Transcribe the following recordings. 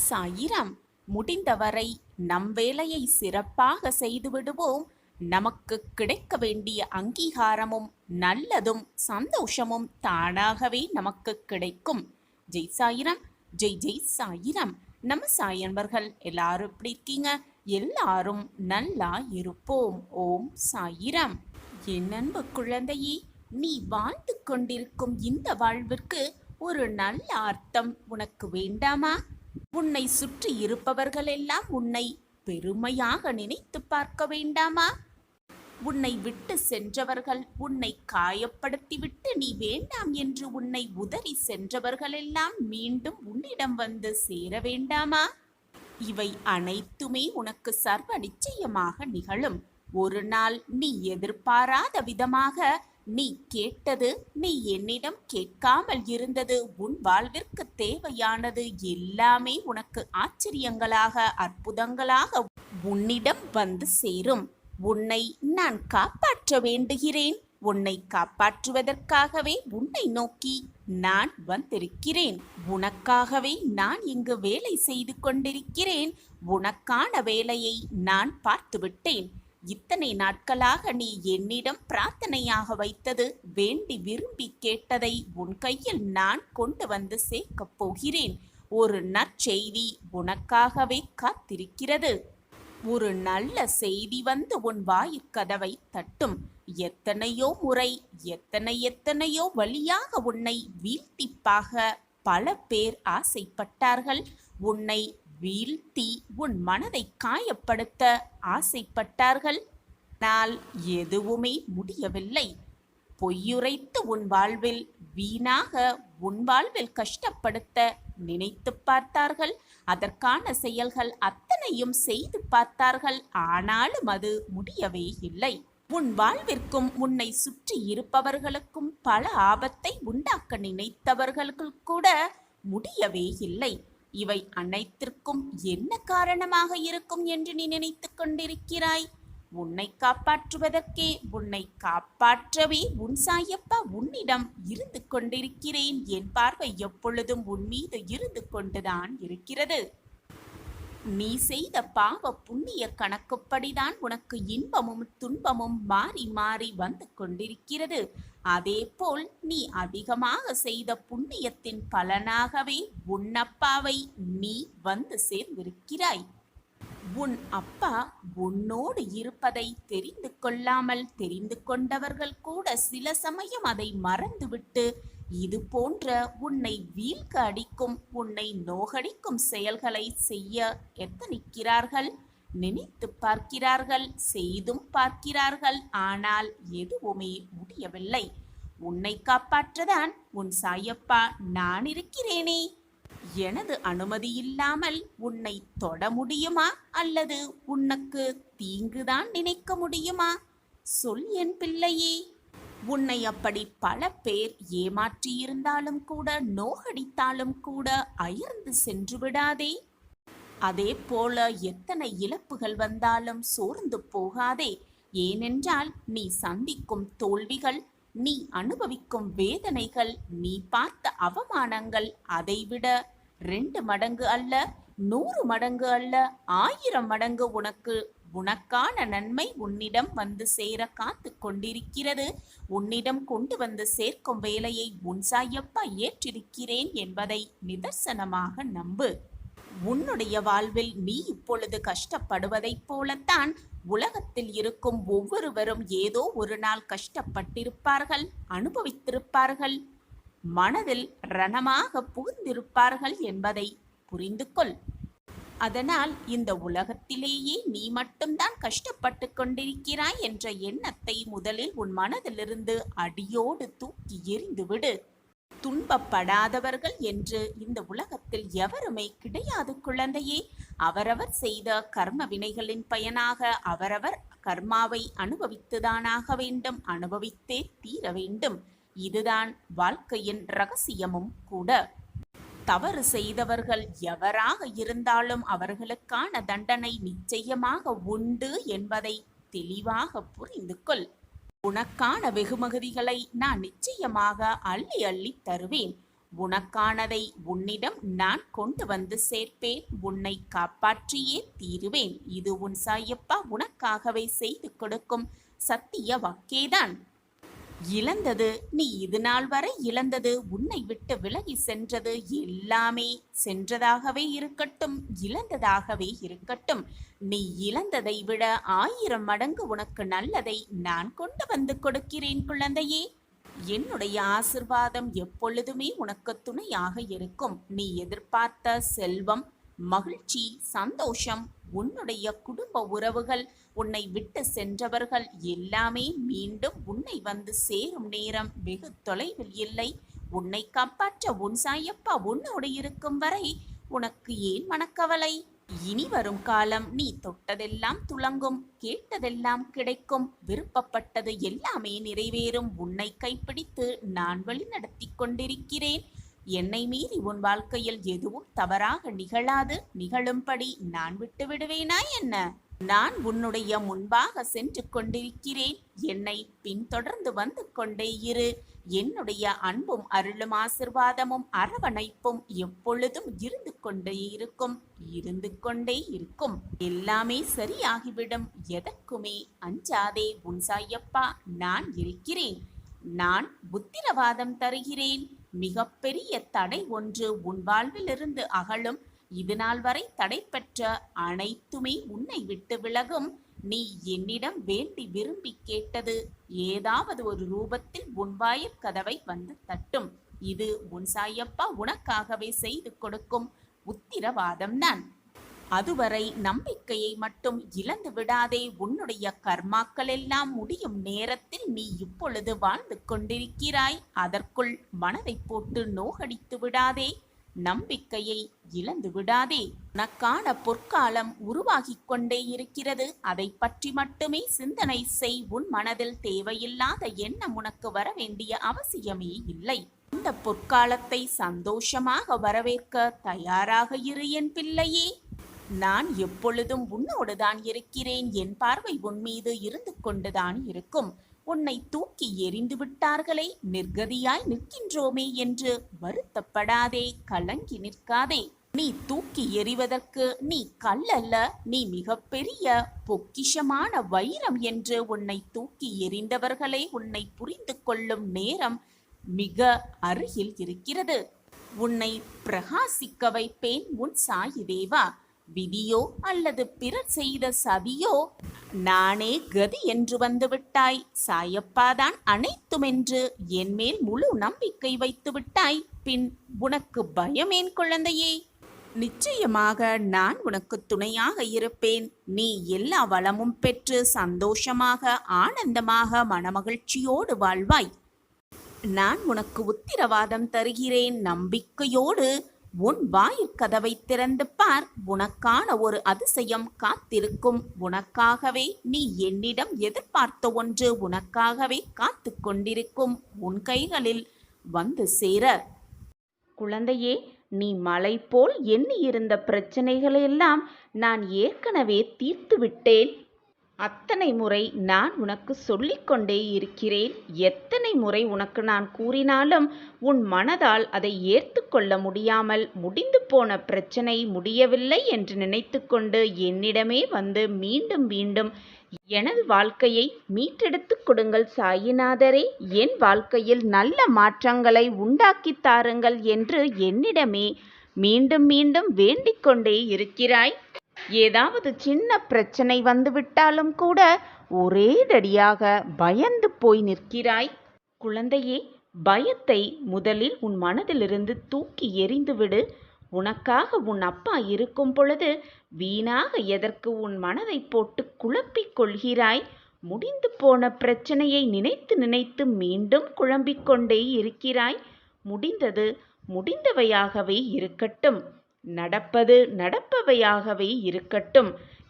சாயிரம். முடிந்தவரை நம் வேலையை சிறப்பாக செய்துவிடுவோம். நமக்கு கிடைக்க வேண்டிய அங்கீகாரமும் நல்லதும் சந்தோஷமும் தானாகவே நமக்கு கிடைக்கும். ஜெய் சாயிரம். ஜெய் ஜெய் சாயிரம். நம்ம சாயன்பர்கள் எல்லாரும் எப்படி இருக்கீங்க? எல்லாரும் நல்லா இருப்போம். ஓம் சாயிரம். என் அன்பு குழந்தையே, நீ வாழ்ந்து கொண்டிருக்கும் இந்த வாழ்விற்கு ஒரு நல்ல அர்த்தம் உனக்கு வேண்டாமா? உன்னை சுற்றி இருப்பவர்கள் எல்லாம் உன்னை பெருமையாக நினைத்து பார்க்க வேண்டாமா? உன்னை விட்டு சென்றவர்கள், உன்னை காயப்படுத்திவிட்டு நீ வேண்டாம் என்று உன்னை உதறி சென்றவர்கள் எல்லாம் மீண்டும் உன்னிடம் வந்து சேர வேண்டாமா? இவை அனைத்துமே உனக்கு சர்வ நிச்சயமாக நிகழும். ஒரு நாள் நீ எதிர்பாராத விதமாக நீ கேட்டது, நீ என்னிடம் கேட்காமல் இருந்தது, உன் வாழ்விற்கு தேவையானது எல்லாமே உனக்கு ஆச்சரியங்களாக அற்புதங்களாக உன்னிடம் வந்து சேரும். உன்னை நான் காப்பாற்ற வேண்டுகிறேன். உன்னை காப்பாற்றுவதற்காகவே உன்னை நோக்கி நான் வந்திருக்கிறேன். உனக்காகவே நான் இங்கு வேலை செய்து கொண்டிருக்கிறேன். உனக்கான வேலையை நான் பார்த்துவிட்டேன். இத்தனை நாட்களாக நீ என்னிடம் பிரார்த்தனையாக வைத்தது, வேண்டி விரும்பி கேட்டதை உன் கையில் நான் கொண்டு வந்து சேர்க்கப் போகிறேன். ஒரு நற்செய்தி உனக்காகவே காத்திருக்கிறது. ஒரு நல்ல செய்தி வந்து உன் வாயிற்கதவை தட்டும். எத்தனையோ முறை எத்தனையோ வழியாக உன்னை வீழ்த்திப்பாக பல பேர் ஆசைப்பட்டார்கள். உன்னை வீழ்த்தி உன் மனதை காயப்படுத்த ஆசைப்பட்டார்கள். ஆனால் எதுவுமே முடியவில்லை. பொய்யுரைத்து உன் வாழ்வில் வீணாக உன் வாழ்வில் கஷ்டப்படுத்த நினைத்து பார்த்தார்கள். அதற்கான செயல்கள் அத்தனையும் செய்து பார்த்தார்கள். ஆனாலும் அது முடியவே இல்லை. உன் வாழ்விற்கும் உன்னை சுற்றி இருப்பவர்களுக்கும் பல ஆபத்தை உண்டாக்க நினைத்தவர்களுக்கு கூட முடியவே இல்லை. இவை அனைத்திற்கும் என்ன காரணமாக இருக்கும் என்று நீ நினைத்து கொண்டிருக்கிறாய்? உன்னை காப்பாற்றுவதற்கே, உன்னை காப்பாற்றவே உன் சாயப்பா உன்னிடம் இருந்து கொண்டிருக்கிறேன். என் பார்வை எப்பொழுதும் உன் மீது இருந்து கொண்டுதான் இருக்கிறது. நீ செய்த பாவ புண்ணிய கணக்குப்படிதான் உனக்கு இன்பமும் துன்பமும் மாறி மாறி வந்து கொண்டிருக்கிறது. அதேபோல் நீ அதிகமாக செய்த புண்ணியத்தின் பலனாகவே உன் அப்பாவை நீ வந்து சேர்ந்திருக்கிறாய். உன் அப்பா உன்னோடு இருப்பதை தெரிந்து கொள்ளாமல் தெரிந்து கொண்டவர்கள் கூட சில சமயம் அதை மறந்துவிட்டு இது போன்ற உன்னை வீழ்க அடிக்கும், உன்னை நோகடிக்கும் செயல்களை செய்ய எத்தனிக்கிறார்கள். நினைத்து பார்க்கிறார்கள், செய்தும் பார்க்கிறார்கள். ஆனால் எதுவுமே முடியவில்லை. உன்னை காப்பாற்றதான் உன் சாயப்பா நான் இருக்கிறேனே. எனது அனுமதி இல்லாமல் உன்னை தொட முடியுமா? அல்லது உனக்கு தீங்குதான் நினைக்க முடியுமா? சொல் என் பிள்ளையே. உன்னை அப்படி பல பேர் ஏமாற்றியிருந்தாலும் கூட, நோகடித்தாலும் கூட அயர்ந்து சென்று விடாதே. அதே போல எத்தனை இழப்புகள் வந்தாலும் சோர்ந்து போகாதே. ஏனென்றால் நீ சந்திக்கும் தோல்விகள், நீ அனுபவிக்கும் வேதனைகள், நீ பார்த்த அவமானங்கள் அதைவிட 2 மடங்கு அல்ல, 100 மடங்கு அல்ல, 1000 மடங்கு உனக்கான நன்மை உன்னிடம் வந்து சேர காத்து கொண்டிருக்கிறது. உன்னிடம் கொண்டு வந்து சேர்க்கும் வேலையை உன் சாயப்பா ஏற்றிருக்கிறேன் என்பதை நிதர்சனமாக நம்பு. உன்னுடைய வாழ்வில் நீ இப்பொழுது கஷ்டப்படுவதைப் போலத்தான் உலகத்தில் இருக்கும் ஒவ்வொருவரும் ஏதோ ஒரு நாள் கஷ்டப்பட்டிருப்பார்கள், அனுபவித்திருப்பார்கள், மனதில் ரணமாக புகுந்திருப்பார்கள் என்பதை புரிந்து கொள். அதனால் இந்த உலகத்திலேயே நீ மட்டும்தான் கஷ்டப்பட்டு கொண்டிருக்கிறாய் என்ற எண்ணத்தை முதலில் உன் மனதிலிருந்து அடியோடு தூக்கி எறிந்துவிடு. துன்பப்படாதவர்கள் என்று இந்த உலகத்தில் எவருமே கிடையாது குழந்தையே. அவரவர் செய்த கர்ம வினைகளின் பயனாக அவரவர் கர்மாவை அனுபவித்துதானாக வேண்டும், அனுபவித்தே தீர வேண்டும். இதுதான் வாழ்க்கையின் ரகசியமும் கூட. தவறு செய்தவர்கள் எவராக இருந்தாலும் அவர்களுக்கான தண்டனை நிச்சயமாக உண்டு என்பதை தெளிவாக புரிந்து கொள். உனக்கான வெகுமதிகளை நான் நிச்சயமாக அள்ளி அள்ளி தருவேன். உனக்கானதை உன்னிடம் நான் கொண்டு வந்து சேர்ப்பேன். உன்னை காப்பாற்றியே தீருவேன். இது உன் சாயப்பா உனக்காகவே செய்து கொடுக்கும் சத்திய வாக்கேதான். இழந்தது நீ இது நாள் வரை இழந்தது, உன்னை விட்டு விலகி சென்றது எல்லாமே சென்றதாகவே இருக்கட்டும், இழந்ததாகவே இருக்கட்டும். நீ இழந்ததை விட 1000 மடங்கு உனக்கு நல்லதை நான் கொண்டு வந்து கொடுக்கிறேன் குழந்தையே. என்னுடைய ஆசிர்வாதம் எப்பொழுதுமே உனக்கு துணையாக இருக்கும். நீ எதிர்பார்த்த செல்வம், மகிழ்ச்சி, சந்தோஷம், உன்னுடைய குடும்ப உறவுகள், உன்னை விட்டு சென்றவர்கள் எல்லாமே மீண்டும் உன்னை வந்து சேரும் நேரம் வெகு தொலைவில் இல்லை. உன்னை காப்பாற்ற உன் சாயப்பா உன்னோடு இருக்கும் வரை உனக்கு ஏன் மனக்கவலை? இனி வரும் காலம் நீ தொட்டதெல்லாம் துலங்கும், கேட்டதெல்லாம் கிடைக்கும், விருப்பப்பட்டது எல்லாமே நிறைவேறும். உன்னை கைப்பிடித்து நான் வழி நடத்தி கொண்டிருக்கிறேன். என்னை மீறி உன் வாழ்க்கையில் எதுவும் தவறாக நிகழாது. நிகழும்படி நான் விட்டு விடுவேனா என்ன? நான் உன்னுடைய முன்பாக சென்று கொண்டிருக்கிறேன். என்னை பின்தொடர்ந்து வந்து கொண்டே இரு. என்னுடைய அன்பும் அருளும் ஆசிர்வாதமும் அரவணைப்பும் எப்பொழுதும் இருந்து கொண்டே இருக்கும். எல்லாமே சரியாகிவிடும். எதற்குமே அஞ்சாதே, உன் சாயப்பா நான் இருக்கிறேன். நான் உத்திரவாதம் தருகிறேன். மிகப்பெரிய தடை ஒன்று உன் வாழ்விலிருந்து அகலும். இது நாள் வரை தடை பெற்ற அனைத்துமே உன்னை விட்டு விலகும். நீ என்னிடம் வேண்டி விரும்பி கேட்டது ஏதாவது ஒரு ரூபத்தில் உன் வாயில் கதவை வந்து தட்டும். இது உன் சாயப்பா உனக்காகவே செய்து கொடுக்கும் உத்திரவாதம் தான். அதுவரை நம்பிக்கையை மட்டும் இழந்து விடாதே. உன்னுடைய கர்மாக்கள் எல்லாம் முடியும் நேரத்தில் நீ இப்பொழுது வாழ்ந்து கொண்டிருக்கிறாய். அதற்குள் மனதை போட்டு நோகடித்து விடாதே. நம்பிக்கையை இழந்து விடாதே. உனக்கான பொற்காலம் உருவாகி கொண்டே இருக்கிறது. அதை பற்றி மட்டுமே சிந்தனை செய். உன் மனதில் தேவையில்லாத எண்ணம் உனக்கு வர வேண்டிய அவசியமே இல்லை. இந்த பொற்காலத்தை சந்தோஷமாக வரவேற்க தயாராக இரு என் பிள்ளையே. நான் எப்பொழுதும் உன்னோடுதான் இருக்கிறேன். என் பார்வை உன் மீது இருந்து கொண்டுதான் இருக்கும். உன்னை தூக்கி எறிந்து விட்டார்களே, நிர்கதியாய் நிற்கின்றோமே என்று வருத்தப்படாதே, கலங்கி நிற்காதே. நீ தூக்கி எறிவதற்கு நீ கல்லல்ல, நீ மிகப்பெரிய பொக்கிஷமான வைரம் என்று உன்னை தூக்கி எறிந்தவர்களே உன்னை புரிந்து கொள்ளும் நேரம் மிக அருகில் இருக்கிறது. உன்னை பிரகாசிக்க வைப்பேன் உன் சாயி தேவா. விதியோ அல்லது பிறர் செய்த சதியோ, நானே கதி என்று வந்து விட்டாய். சாயப்பாதான் அனைத்தும் என்று என் மேல் முழு நம்பிக்கை வைத்து விட்டாய். பின் உனக்கு பயமேன் குழந்தையே? நிச்சயமாக நான் உனக்கு துணையாக இருப்பேன். நீ எல்லா வளமும் பெற்று சந்தோஷமாக ஆனந்தமாக மனமகிழ்ச்சியோடு வாழ்வாய். நான் உனக்கு உத்திரவாதம் தருகிறேன். நம்பிக்கையோடு உன் வாயிற் கதவை திறந்து பார். உனக்கான ஒரு அதிசயம் காத்திருக்கும். உனக்காகவே நீ என்னிடம் எதிர்பார்த்த ஒன்று உனக்காகவே காத்து கொண்டிருக்கும். உன் கைகளில் வந்து சேர. குழந்தையே, நீ மலை போல் எண்ணி இருந்த பிரச்சனைகளெல்லாம் நான் ஏற்கனவே தீர்த்து விட்டேன். அத்தனை முறை நான் உனக்கு சொல்லிக்கொண்டே இருக்கிறேன். எத்தனை முறை உனக்கு நான் கூறினாலும் உன் மனதால் அதை ஏற்று கொள்ள முடியாமல் முடிந்து போன பிரச்சனை முடியவில்லை என்று நினைத்து கொண்டு என்னிடமே வந்து மீண்டும் மீண்டும் எனது வாழ்க்கையை மீட்டெடுத்து கொடுங்கள் சாயிநாதரே, என் வாழ்க்கையில் நல்ல மாற்றங்களை உண்டாக்கி தாருங்கள் என்று என்னிடமே மீண்டும் மீண்டும் வேண்டிக் கொண்டே இருக்கிறாய். ஏதாவது சின்ன பிரச்சனை வந்துவிட்டாலும் கூட ஒரேடடியாக பயந்து போய் நிற்கிறாய். குழந்தையே, பயத்தை முதலில் உன் மனதிலிருந்து தூக்கி எறிந்துவிடு. உனக்காக உன் அப்பா இருக்கும் பொழுது வீணாக எதற்கு உன் மனதை போட்டு குழப்பிக் கொள்கிறாய்? முடிந்து போன பிரச்சனையை நினைத்து நினைத்து மீண்டும் குழம்பிக் கொண்டே இருக்கிறாய். முடிந்தது முடிந்தவையாகவே இருக்கட்டும். நடப்பது நடப்பவையாகவே இருக்கட்டும்.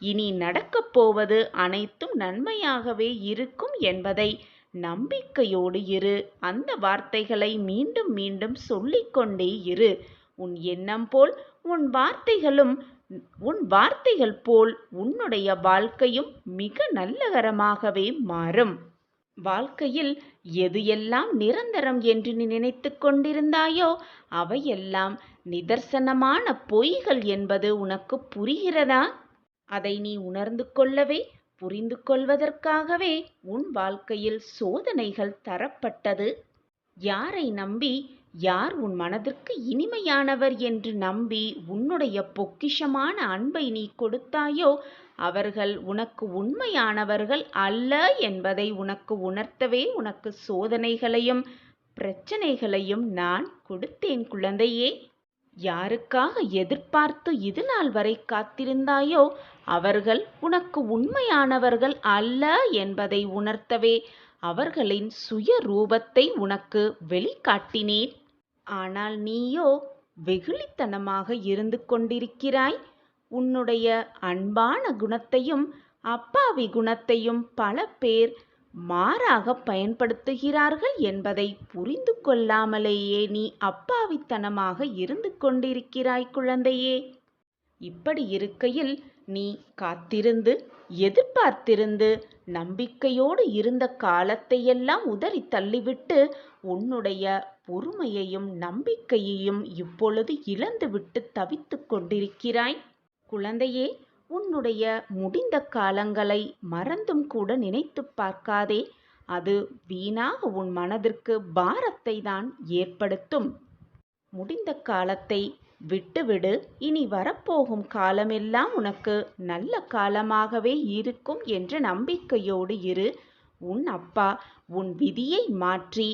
இனி நடக்கப் போவது அனைத்தும் நன்மையாகவே இருக்கும் என்பதை நம்பிக்கையோடு இரு. அந்த வார்த்தைகளை மீண்டும் மீண்டும் சொல்லிக்கொண்டே இரு. உன் எண்ணம் போல் உன் வார்த்தைகள் போல் உன்னுடைய வாழ்க்கையும் மிக நல்லகரமாகவே மாறும். வாழ்க்கையில் எது எல்லாம் நிரந்தரம் என்று நீ நினைத்துக் கொண்டிருந்தாயோ அவையெல்லாம் நிதர்சனமான பொய்கள் என்பது உனக்கு புரிகிறதா? அதை நீ உணர்ந்து கொள்ளவே, புரிந்து கொள்வதற்காகவே உன் வாழ்க்கையில் சோதனைகள் தரப்பட்டது. யாரை நம்பி, யார் உன் மனதிற்கு இனிமையானவர் என்று நம்பி உன்னுடைய பொக்கிஷமான அன்பை நீ கொடுத்தாயோ அவர்கள் உனக்கு உண்மையானவர்கள் அல்ல என்பதை உனக்கு உணர்த்தவே உனக்கு சோதனைகளையும் பிரச்சனைகளையும் நான் கொடுத்தேன் குழந்தையே. யாருக்காக எதிர்பார்த்து இதுநாள் வரை காத்திருந்தாயோ அவர்கள் உனக்கு உண்மையானவர்கள் அல்ல என்பதை உணர்த்தவே அவர்களின் சுய ரூபத்தை உனக்கு வெளிக்காட்டினேன். ஆனால் நீயோ வெகுளித்தனமாக இருந்து கொண்டிருக்கிறாய். உன்னுடைய அன்பான குணத்தையும் அப்பாவி குணத்தையும் பல பேர் மாறாக பயன்படுத்துகிறார்கள் என்பதை புரிந்து கொள்ளாமலேயே நீ அப்பாவித்தனமாக இருந்து கொண்டிருக்கிறாய் குழந்தையே. இப்படி இருக்கையில் நீ காத்திருந்து, எதிர்பார்த்திருந்து, நம்பிக்கையோடு இருந்த காலத்தையெல்லாம் உதறி தள்ளிவிட்டு உன்னுடைய பொறுமையையும் நம்பிக்கையையும் இப்பொழுது இழந்துவிட்டு தவித்து கொண்டிருக்கிறாய். குழந்தையே, உன்னுடைய முடிந்த காலங்களை மறந்தும் கூட நினைத்து பார்க்காதே. அது வீணாக உன் மனதிற்கு பாரத்தை தான் ஏற்படுத்தும். முடிந்த காலத்தை விட்டுவிடு. இனி வரப்போகும் காலமெல்லாம் உனக்கு நல்ல காலமாகவே இருக்கும் என்ற நம்பிக்கையோடு இரு. உன் அப்பா உன் விதியை மாற்றி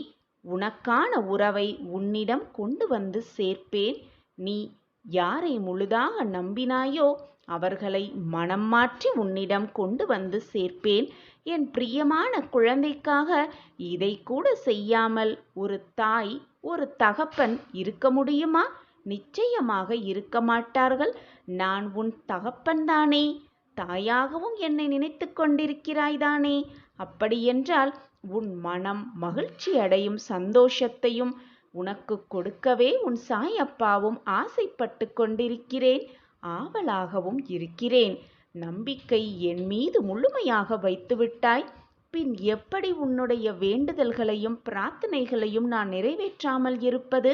உனக்கான உறவை உன்னிடம் கொண்டு வந்து சேர்ப்பேன். நீ யாரை முழுதாக நம்பினாயோ அவர்களை மனம் மாற்றி உன்னிடம் கொண்டு வந்து சேர்ப்பேன். என் பிரியமான குழந்தைக்காக இதை கூட செய்யாமல் ஒரு தாய், ஒரு தகப்பன் இருக்க முடியுமா? நிச்சயமாக இருக்க மாட்டார்கள். நான் உன் தகப்பன்தானே, தாயாகவும் என்னை நினைத்து கொண்டிருக்கிறாய்தானே. அப்படியென்றால் உன் மனம் மகிழ்ச்சி அடையும் சந்தோஷத்தையும் உனக்கு கொடுக்கவே உன் சாயப்பாவும் ஆசைப்பட்டு கொண்டிருக்கிறேன், ஆவலாகவும் இருக்கிறேன். நம்பிக்கை என் மீது முழுமையாக வைத்துவிட்டாய். பின் எப்படி உன்னுடைய வேண்டுதல்களையும் பிரார்த்தனைகளையும் நான் நிறைவேற்றாமல் இருப்பது?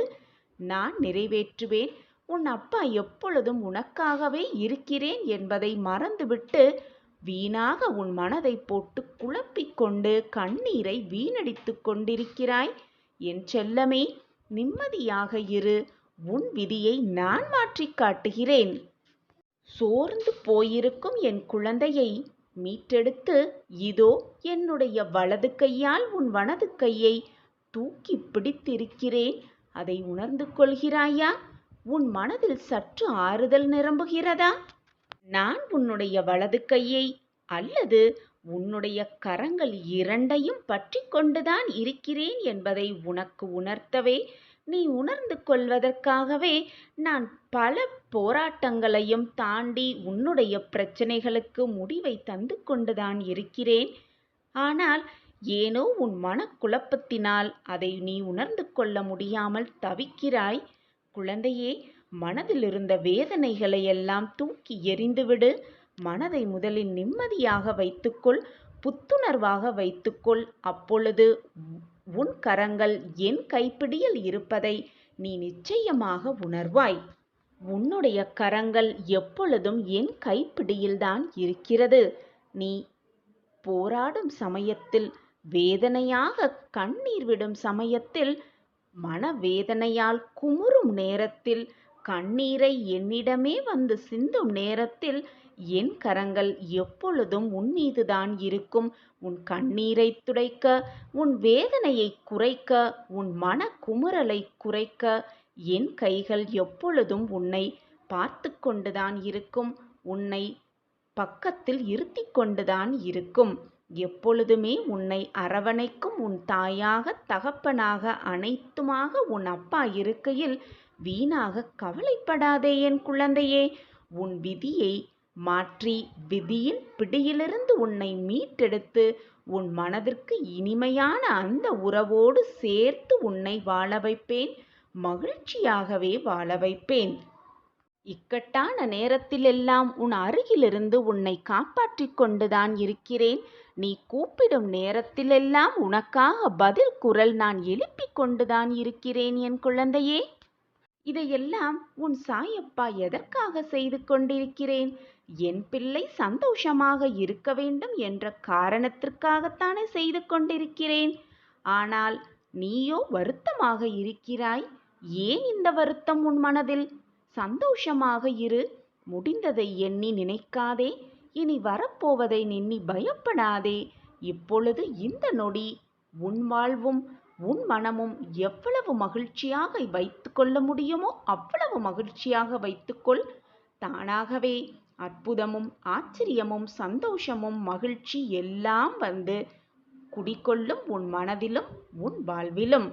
நான் நிறைவேற்றுவேன். உன் அப்பா எப்பொழுதும் உனக்காகவே இருக்கிறேன் என்பதை மறந்துவிட்டு வீணாக உன் மனதை போட்டு குழப்பிக்கொண்டு கண்ணீரை வீணடித்து கொண்டிருக்கிறாய். என் செல்லமே, நிம்மதியாக இரு. உன் விதியை நான் மாற்றி காட்டுகிறேன். சோர்ந்து போயிருக்கும் என் குழந்தையை மீட்டெடுத்து இதோ என்னுடைய வலது கையால் உன் வலது கையை தூக்கி பிடித்திருக்கிறேன். அதை உணர்ந்து கொள்கிறாயா? உன் மனதில் சற்று ஆறுதல் நிரம்புகிறதா? நான் உன்னுடைய வலது கையை அல்லது உன்னுடைய கரங்கள் இரண்டையும் பற்றி கொண்டுதான் இருக்கிறேன் என்பதை உனக்கு உணர்த்தவே, நீ உணர்ந்து கொள்வதற்காகவே நான் பல போராட்டங்களையும் தாண்டி உன்னுடைய பிரச்சனைகளுக்கு முடிவை தந்து கொண்டுதான் இருக்கிறேன். ஆனால் ஏனோ உன் மனக்குழப்பத்தினால் அதை நீ உணர்ந்து கொள்ள முடியாமல் தவிக்கிறாய். குழந்தையே, மனதில் இருந்த வேதனைகளை எல்லாம் தூக்கி எறிந்துவிடு. மனதை முதலில் நிம்மதியாக வைத்துக்கொள், புத்துணர்வாக வைத்துக்கொள். அப்பொழுது உன் கரங்கள் என் கைப்பிடியில் இருப்பதை நீ நிச்சயமாக உணர்வாய். உன்னுடைய கரங்கள் எப்பொழுதும் என் கைப்பிடியில்தான் இருக்கிறது. நீ போராடும் சமயத்தில், வேதனையாக கண்ணீர் விடும் சமயத்தில், மனவேதனையால் குமுறும் நேரத்தில், கண்ணீரை என்னிடமே வந்து சிந்தும் நேரத்தில் என் கரங்கள் எப்பொழுதும் உன் மீதுதான் இருக்கும். உன் கண்ணீரை துடைக்க, உன் வேதனையை குறைக்க, உன் மன குமுறலை குறைக்க என் கைகள் எப்பொழுதும் உன்னை பார்த்து கொண்டுதான் இருக்கும். உன்னை பக்கத்தில் இருத்தி கொண்டுதான் இருக்கும். எப்பொழுதுமே உன்னை அரவணைக்கும் உன் தாயாக, தகப்பனாக, அனைத்துமாக உன் அப்பா இருக்கையில் வீணாக கவலைப்படாதே என் குழந்தையே. உன் விதியை மாற்றி விதியின் பிடியிலிருந்து உன்னை மீட்டெடுத்து உன் மனதிற்கு இனிமையான அந்த உறவோடு சேர்த்து உன்னை வாழ வைப்பேன். மகிழ்ச்சியாகவே வாழ வைப்பேன். இக்கட்டான நேரத்திலெல்லாம் உன் அருகிலிருந்து உன்னை காப்பாற்றிக் கொண்டுதான் இருக்கிறேன். நீ கூப்பிடும் நேரத்திலெல்லாம் உனக்காக பதில் குரல் நான் எழுப்பிக் கொண்டுதான் இருக்கிறேன் என் குழந்தையே. இதையெல்லாம் உன் சாயப்பா எதற்காக செய்து கொண்டிருக்கிறேன்? என் பிள்ளை சந்தோஷமாக இருக்க வேண்டும் என்ற காரணத்திற்காகத்தானே செய்து கொண்டிருக்கிறேன். ஆனால் நீயோ வருத்தமாக இருக்கிறாய். ஏன் இந்த வருத்தம் உன் மனதில்? சந்தோஷமாக இரு. முடிந்ததை எண்ணி நினைக்காதே. இனி வரப்போவதை எண்ணி பயப்படாதே. இப்பொழுது இந்த நொடி உன் வாழ்வும் உன் மனமும் எவ்வளவு மகிழ்ச்சியாக வைத்துக்கொள்ள முடியுமோ அவ்வளவு மகிழ்ச்சியாக வைத்துக்கொள். தானாகவே அற்புதமும் ஆச்சரியமும் சந்தோஷமும் மகிழ்ச்சி எல்லாம் வந்து குடிகொள்ளும் உன் மனதிலும் உன் வாழ்விலும்.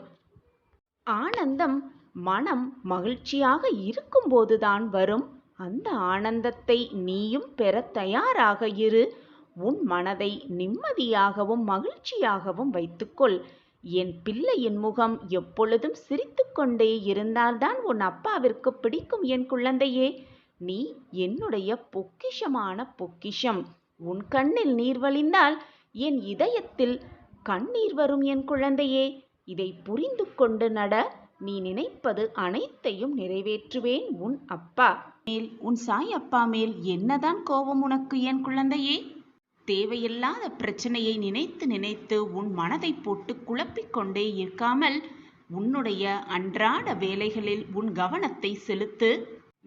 ஆனந்தம் மனம் மகிழ்ச்சியாக இருக்கும்போதுதான் வரும். அந்த ஆனந்தத்தை நீயும் பெற தயாராக இரு. உன் மனதை நிம்மதியாகவும் மகிழ்ச்சியாகவும் வைத்துக்கொள். என் பிள்ளையின் முகம் எப்பொழுதும் சிரித்து கொண்டே இருந்தால்தான் உன் அப்பாவிற்கு பிடிக்கும் என் குழந்தையே. நீ என்னுடைய பொக்கிஷமான பொக்கிஷம். உன் கண்ணில் நீர் வழிந்தால் என் இதயத்தில் கண்ணீர் வரும் என் குழந்தையே. இதை புரிந்து கொண்டு நட. நீ நினைப்பது அனைத்தையும் நிறைவேற்றுவேன் உன் அப்பா மேல். உன் சாயப்பா மேல் என்னதான் கோபம் உனக்கு என் குழந்தையே? தேவையில்லாத பிரச்சனையை நினைத்து நினைத்து உன் மனதை போட்டு குழப்பிக் கொண்டே இருக்காமல் உன்னுடைய அன்றாட வேலைகளில் உன் கவனத்தை செலுத்து.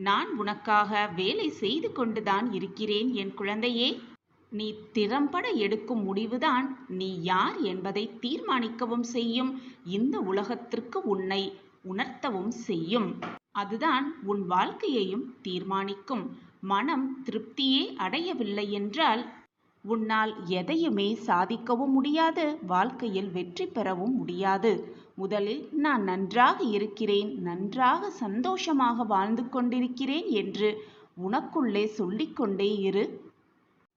நான் உனக்காக வேலை செய்து கொண்டுதான் இருக்கிறேன் என் குழந்தையே. நீ திறம்பட எடுக்கும் முடிவுதான் நீ யார் என்பதை தீர்மானிக்கவும் செய்யும். இந்த உலகத்திற்கு உன்னை உணர்த்தவும் செய்யும். அதுதான் உன் வாழ்க்கையையும் தீர்மானிக்கும். மனம் திருப்தியே அடையவில்லை என்றால் உன்னால் எதையுமே சாதிக்கவும் முடியாது, வாழ்க்கையில் வெற்றி பெறவும் முடியாது. முதலில் நான் நன்றாக இருக்கிறேன், நன்றாக சந்தோஷமாக வாழ்ந்து கொண்டிருக்கிறேன் என்று உனக்குள்ளே சொல்லிக்கொண்டே இரு.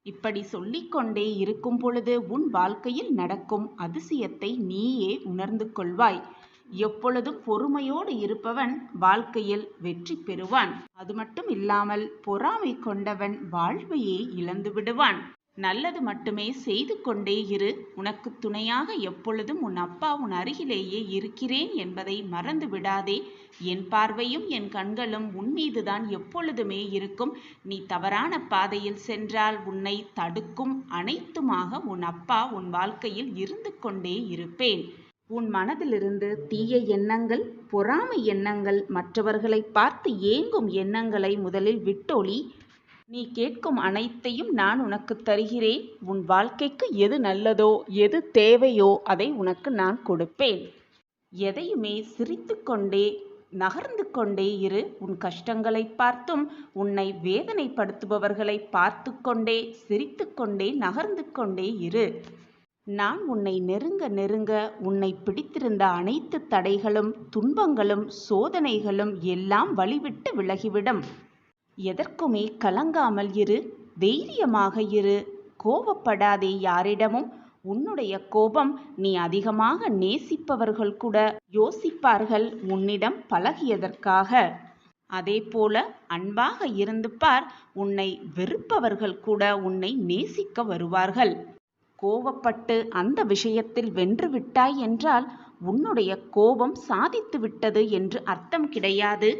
இப்படி சொல்லிக்கொண்டே இருக்கும் பொழுது உன் வாழ்க்கையில் நடக்கும் அதிசயத்தை நீயே உணர்ந்து கொள்வாய். எப்பொழுதும் பொறுமையோடு இருப்பவன் வாழ்க்கையில் வெற்றி பெறுவான். அது மட்டும் இல்லாமல் பொறாமை கொண்டவன் வாழ்வையே இழந்து விடுவான். நல்லது மட்டுமே செய்து கொண்டே இரு. உனக்கு துணையாக எப்பொழுதும் உன் அப்பா உன் அருகிலேயே இருக்கிறேன் என்பதை மறந்து விடாதே. என் பார்வையும் என் கண்களும் உன் மீதுதான் எப்பொழுதுமே இருக்கும். நீ தவறான பாதையில் சென்றால் உன்னை தடுக்கும் அனைத்துமாக உன் அப்பா உன் வாழ்க்கையில் இருந்து கொண்டே இருப்பேன். உன் மனதிலிருந்து தீய எண்ணங்கள், பொறாமை எண்ணங்கள், மற்றவர்களை பார்த்து ஏங்கும் எண்ணங்களை முதலில் விட்டொழி. நீ கேட்கும் அனைத்தையும் நான் உனக்கு தருகிறேன். உன் வாழ்க்கைக்கு எது நல்லதோ எது தேவையோ அதை உனக்கு நான் கொடுப்பேன். எதையுமே சிரித்து கொண்டே நகர்ந்து கொண்டே இரு. உன் கஷ்டங்களை பார்த்தும் உன்னை வேதனைப்படுத்துபவர்களை பார்த்து கொண்டே சிரித்து கொண்டே நகர்ந்து கொண்டே இரு. நான் உன்னை நெருங்க நெருங்க உன்னை பிடித்திருந்த அனைத்து தடைகளும் துன்பங்களும் சோதனைகளும் எல்லாம் வழிவிட்டு விலகிவிடும். எதற்குமே கலங்காமல் இரு. தைரியமாக இரு. கோபப்படாதே யாரிடமும். உன்னுடைய கோபம் நீ அதிகமாக நேசிப்பவர்கள் கூட யோசிப்பார்கள் உன்னிடம் பழகியதற்காக. அதேபோல அன்பாக இருந்து பார். உன்னை வெறுப்பவர்கள் கூட உன்னை நேசிக்க வருவார்கள். கோபப்பட்டு அந்த விஷயத்தில் வென்று விட்டாய் என்றால் உன்னுடைய கோபம் சாதித்து விட்டது என்று அர்த்தம் கிடையாது.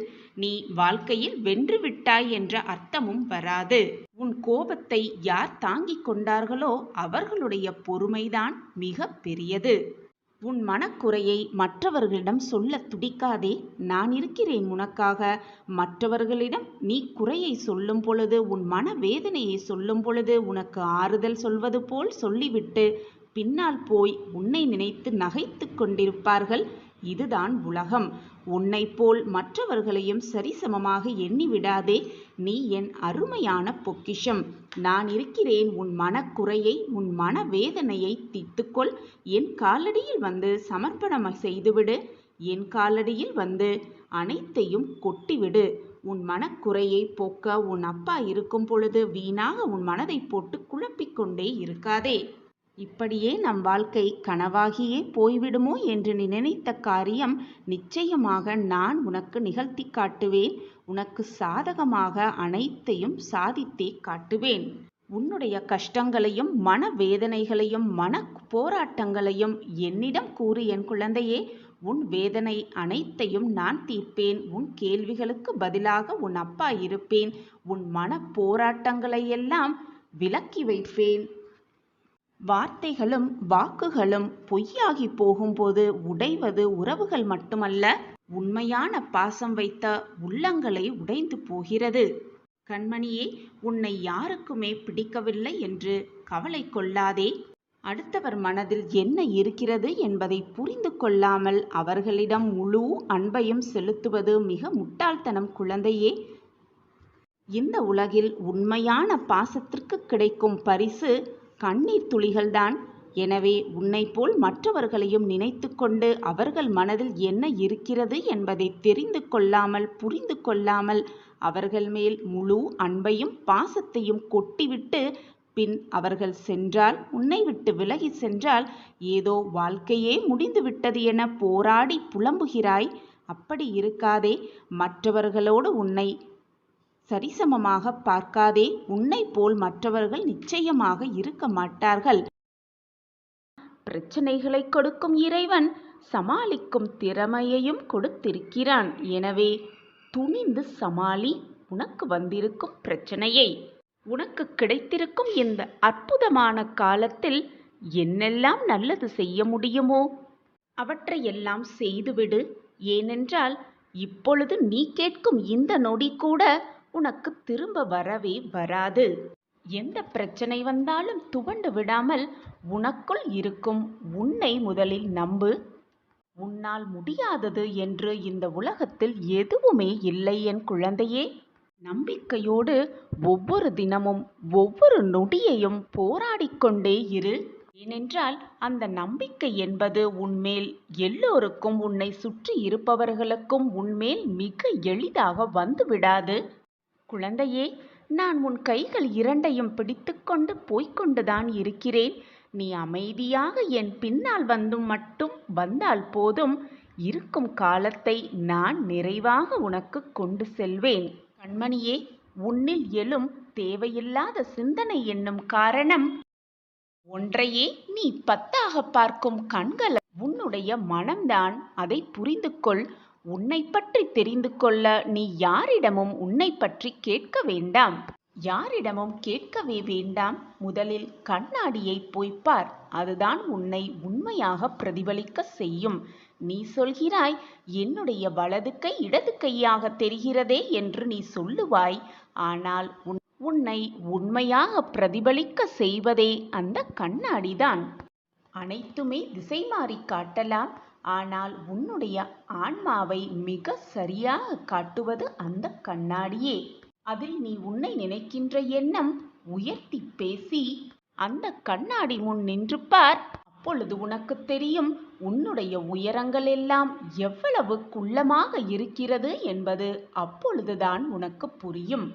நீ வாழ்க்கையில் வென்று விட்டாய் என்ற அர்த்தமும் வராது. உன் கோபத்தை யார் தாங்கிக் கொண்டார்களோ அவர்களுடைய பொறுமைதான் மிக பெரியது. உன் மனக்குறையை மற்றவர்களிடம் சொல்ல துடிக்காதே. நான் இருக்கிறேன் உனக்காக. மற்றவர்களிடம் நீ குறையை சொல்லும் பொழுது, உன் மன வேதனையை சொல்லும் பொழுது உனக்கு ஆறுதல் சொல்வது போல் சொல்லிவிட்டு பின்னால் போய் உன்னை நினைத்து நகைத்து கொண்டிருப்பார்கள். இதுதான் உலகம். உன்னை போல் மற்றவர்களையும் சரிசமமாக எண்ணிவிடாதே. நீ என் அருமையான பொக்கிஷம். நான் இருக்கிறேன். உன் மனக்குறையை உன் மனவேதனையை தீர்த்துக்கொள். என் காலடியில் வந்து சமர்ப்பணம் செய்துவிடு. என் காலடியில் வந்து அனைத்தையும் கொட்டிவிடு. உன் மனக்குறையை போக்க உன் அப்பா இருக்கும் பொழுது வீணாக உன் மனதை போட்டு குழப்பிக்கொண்டே இருக்காதே. இப்படியே நம் வாழ்க்கை கனவாகியே போய்விடுமோ என்று நீ நினைத்த காரியம் நிச்சயமாக நான் உனக்கு நிகழ்த்தி காட்டுவேன். உனக்கு சாதகமாக அனைத்தையும் சாதித்தே காட்டுவேன். உன்னுடைய கஷ்டங்களையும் மனவேதனைகளையும் மன போராட்டங்களையும் என்னிடம் கூறு என் குழந்தையே. உன் வேதனை அனைத்தையும் நான் தீர்ப்பேன். உன் கேள்விகளுக்கு பதிலாக உன் அப்பா இருப்பேன். உன் மன போராட்டங்களையெல்லாம் விலக்கி வைப்பேன். வார்த்தைகளும் வாக்குகளும் பொய்யாகி போகும்போது உடைவது உறவுகள் மட்டுமல்ல, உண்மையான பாசம் வைத்த உள்ளங்களை உடைந்து போகிறது. கண்மணியே, உன்னை யாருக்குமே பிடிக்கவில்லை என்று கவலை கொள்ளாதே. அடுத்தவர் மனதில் என்ன இருக்கிறது என்பதை புரிந்து கொள்ளாமல் அவர்களிடம் முழு அன்பையும் செலுத்துவது மிக முட்டாள்தனம் குழந்தையே. இந்த உலகில் உண்மையான பாசத்திற்கு கிடைக்கும் பரிசு கண்ணீர் துளிகள்தான். எனவே உன்னை போல் மற்றவர்களையும் நினைத்து கொண்டு அவர்கள் மனதில் என்ன இருக்கிறது என்பதை தெரிந்து கொள்ளாமல் புரிந்து கொள்ளாமல் அவர்கள் மேல் முழு அன்பையும் பாசத்தையும் கொட்டிவிட்டு பின் அவர்கள் சென்றால், உன்னை விட்டு விலகி சென்றால், ஏதோ வாழ்க்கையே முடிந்து விட்டது என போராடி புலம்புகிறாய். அப்படி இருக்காதே. மற்றவர்களோடு உன்னை சரிசமமாக பார்க்காதே. உன்னை போல் மற்றவர்கள் நிச்சயமாக இருக்க மாட்டார்கள். பிரச்சனைகளை கொடுக்கும் இறைவன் சமாளிக்கும் திறமையையும் கொடுத்திருக்கிறான். எனவே துணிந்து சமாளி உனக்கு வந்திருக்கும் பிரச்சனையை. உனக்கு கிடைத்திருக்கும் இந்த அற்புதமான காலத்தில் என்னெல்லாம் நல்லது செய்ய முடியுமோ அவற்றையெல்லாம் செய்துவிடு. ஏனென்றால் இப்பொழுது நீ கேட்கும் இந்த நொடி கூட உனக்கு திரும்ப வரவே வராது. எந்த பிரச்சனை வந்தாலும் துவண்டு விடாமல் உனக்குள் இருக்கும் உன்னை முதலில் நம்பு. உன்னால் முடியாதது என்று இந்த உலகத்தில் எதுவுமே இல்லை என் குழந்தையே. நம்பிக்கையோடு ஒவ்வொரு தினமும் ஒவ்வொரு நொடியையும் போராடிக்கொண்டே இரு. ஏனென்றால் அந்த நம்பிக்கை என்பது உன்மேல் எல்லோருக்கும், உன்னை சுற்றி இருப்பவர்களுக்கும் உன்மேல் மிக எளிதாக வந்து விடாது. குழந்தையே, நான் உன் கைகள் இரண்டையும் பிடித்துக்கொண்டு போய்கொண்டுதான் இருக்கிறேன். நீ அமைதியாக என் பின்னால் மட்டும் வந்தால் போதும். இருக்கும் காலத்தை நான் நிறைவாக உனக்கு கொண்டு செல்வேன். கண்மணியே, உன்னில் எழும் தேவையில்லாத சிந்தனை என்னும் காரணம் ஒன்றையே நீ 10ஆக பார்க்கும் கண்கள். உன்னுடைய மனம்தான். அதை புரிந்து கொள். உன்னை பற்றி தெரிந்து கொள்ள நீ யாரிடமும் உன்னை பற்றி கேட்க வேண்டாம். யாரிடமும் கேட்கவே வேண்டாம். முதலில் கண்ணாடியை போய் பார். அதுதான் உன்னை உண்மையாக பிரதிபலிக்க செய்யும். நீ சொல்கிறாய், என்னுடைய வலது கை இடது கையாக தெரிகிறதே என்று நீ சொல்லுவாய். ஆனால் உன்னை உண்மையாக பிரதிபலிக்க செய்வதே அந்த கண்ணாடிதான். அனைத்துமே திசை மாறி காட்டலாம். ஆனால் உன்னுடைய ஆன்மாவை மிக சரியாக காட்டுவது அந்த கண்ணாடியே. அதில் நீ உன்னை நினைக்கின்ற எண்ணம் உயர்த்தி பேசி அந்த கண்ணாடி முன் நின்று பார். அப்பொழுது உனக்கு தெரியும் உன்னுடைய உயரங்கள் எல்லாம் எவ்வளவு குள்ளமாக இருக்கிறது என்பது அப்பொழுதுதான் உனக்கு புரியும்.